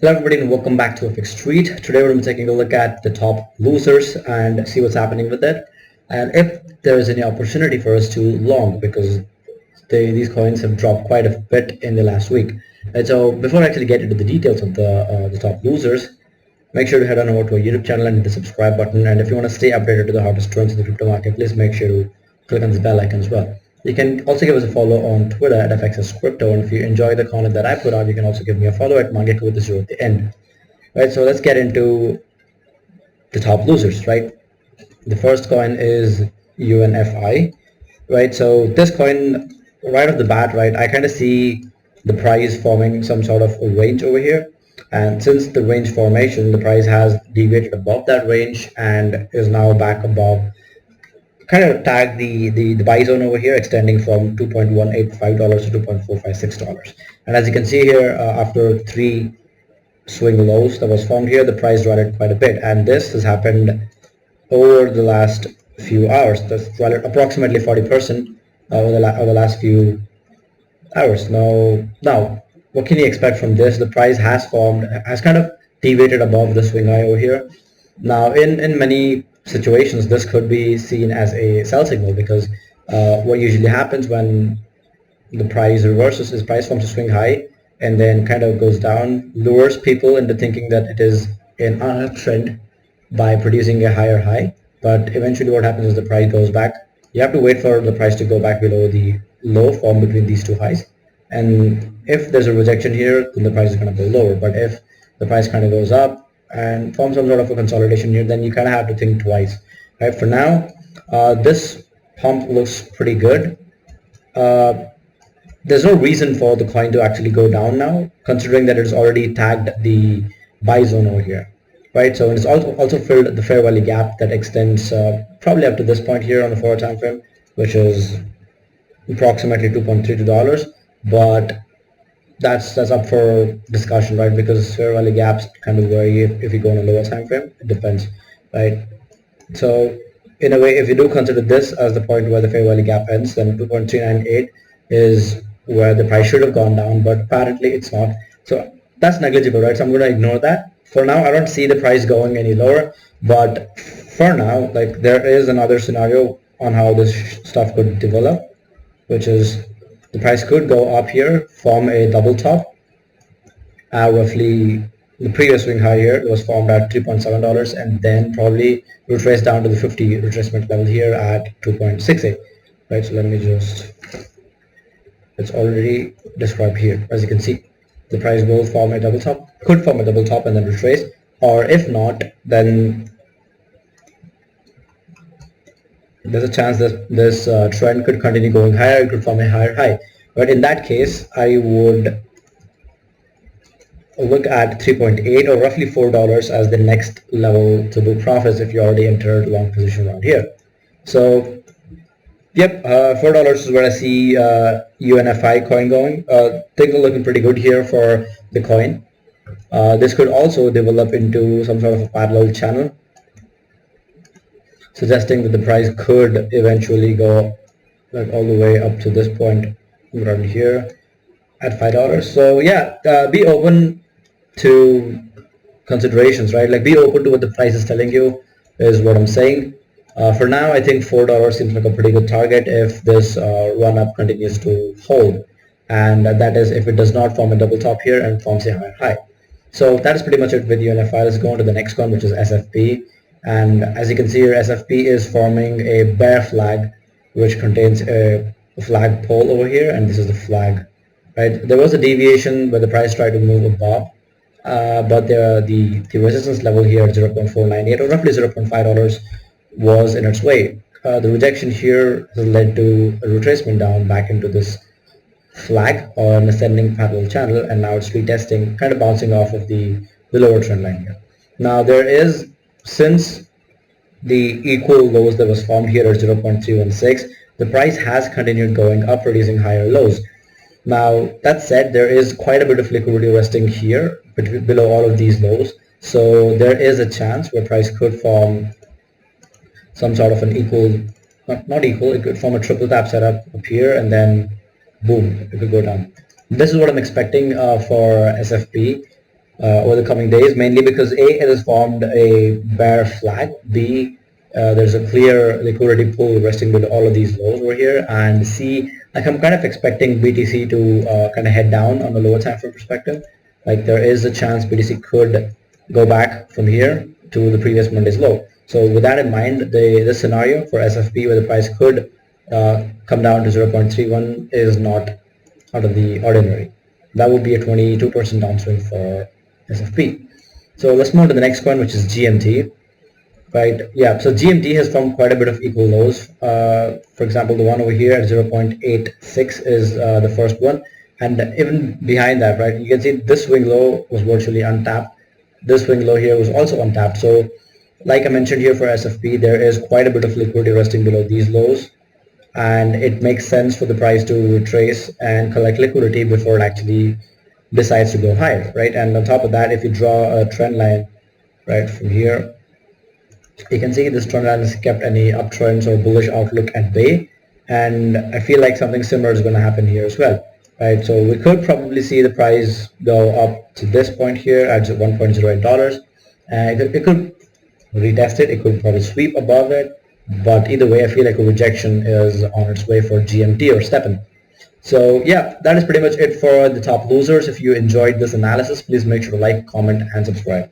Hello everybody and welcome back to a fixed street. Today we're going to be taking a look at the top losers and see what's happening with it, and if there is any opportunity for us to long, because these coins have dropped quite a bit in the last week. And so before I actually get into the details of the top losers, make sure to head on over to our YouTube channel and hit the subscribe button, and if you want to stay updated to the hottest trends in the crypto market, please make sure to click on this bell icon as well. You can also give us a follow on Twitter at FXSCrypto, and if you enjoy the content that I put out, you can also give me a follow at Mangeko with the 0 at the end. Right, so let's get into the top losers, right? The first coin is UNFI, right? So this coin, right off the bat, right, I kind of see the price forming some sort of a range over here, and since the range formation, the price has deviated above that range and is now back above, kind of tagged the buy zone over here, extending from $2.185 to $2.456. And as you can see here, after three swing lows that was formed here, the price rallied quite a bit, and this has happened over the last few hours. That's rallied approximately 40% over the last few hours. Now, what can you expect from this? The price has kind of deviated above the swing high over here. Now, in many situations, this could be seen as a sell signal, because what usually happens when the price reverses is price forms a swing high and then kind of goes down, lures people into thinking that it is an uptrend by producing a higher high, but eventually what happens is the price goes back. You have to wait for the price to go back below the low formed between these two highs, and if there's a rejection here, then the price is going to go lower. But if the price kind of goes up and forms some sort of a consolidation here, then you kind of have to think twice. Right, for now, this pump looks pretty good. There's no reason for the coin to actually go down now, considering that it's already tagged the buy zone over here, right? So it's also filled the fair value gap that extends probably up to this point here on the 4-hour time frame, which is approximately $2.32. But that's up for discussion, right? Because fair value gaps kind of vary if you go on a lower time frame. It depends, right? So in a way, if you do consider this as the point where the fair value gap ends, then 2.398 is where the price should have gone down, but apparently it's not. So that's negligible, right? So I'm going to ignore that. For now, I don't see the price going any lower, but for now, like, there is another scenario on how this stuff could develop, which is the price could go up here, form a double top. Roughly the previous swing high here, it was formed at $3.7, and then probably retrace down to the 50 retracement level here at 2.68. Right, so let me just, it's already described here. As you can see, the price will form a double top, could form a double top and then retrace, or if not, then there's a chance that this trend could continue going higher. It could form a higher high, but in that case I would look at 3.8 or roughly $4 as the next level to book profits if you already entered long position around here. So yep, $4 is where I see UNFI coin going. Things are looking pretty good here for the coin. This could also develop into some sort of a parallel channel, suggesting that the price could eventually go like all the way up to this point around here at $5. So yeah, be open to considerations, right? Like, be open to what the price is telling you is what I'm saying. For now, I think $4 seems like a pretty good target if this run-up continues to hold, and that is if it does not form a double top here and forms a higher high. So that is pretty much it with UNFI. Let's go on to the next one, which is SFP. And as you can see here, SFP is forming a bear flag, which contains a flag pole over here, and this is the flag, right? There was a deviation where the price tried to move above, but the resistance level here at 0.498 or roughly $0.5 was in its way. The rejection here has led to a retracement down back into this flag or an ascending parallel channel, and now it's retesting, kind of bouncing off of the lower trend line here. Now there is, since the equal lows that was formed here at 0.316, the price has continued going up, producing higher lows. Now that said, there is quite a bit of liquidity resting here below all of these lows, so there is a chance where price could form some sort of an equal, not equal, it could form a triple tap setup up here, and then boom, it could go down. This is what I'm expecting for SFP. over the coming days, mainly because A, it has formed a bear flag, B, there's a clear liquidity pool resting with all of these lows over here, and C, like I'm kind of expecting BTC to kind of head down on the lower time frame perspective. Like there is a chance BTC could go back from here to the previous Monday's low. So with that in mind, the scenario for SFP where the price could come down to 0.31 is not out of the ordinary. That would be a 22% downswing for SFP. So let's move to the next coin, which is GMT. Right, yeah, so GMT has formed quite a bit of equal lows. For example, the one over here at 0.86 is the first one, and even behind that, right, you can see this swing low was virtually untapped. This swing low here was also untapped. So like I mentioned here for SFP, there is quite a bit of liquidity resting below these lows, and it makes sense for the price to retrace and collect liquidity before it actually decides to go higher, right? And on top of that, if you draw a trend line right from here, you can see this trend line has kept any uptrends or bullish outlook at bay, and I feel like something similar is going to happen here as well, right? So we could probably see the price go up to this point here at $1.08, and it could retest it. It could probably sweep above it, but either way, I feel like a rejection is on its way for GMT or Steppen. So yeah, that is pretty much it for the top losers. If you enjoyed this analysis, please make sure to like, comment, and subscribe.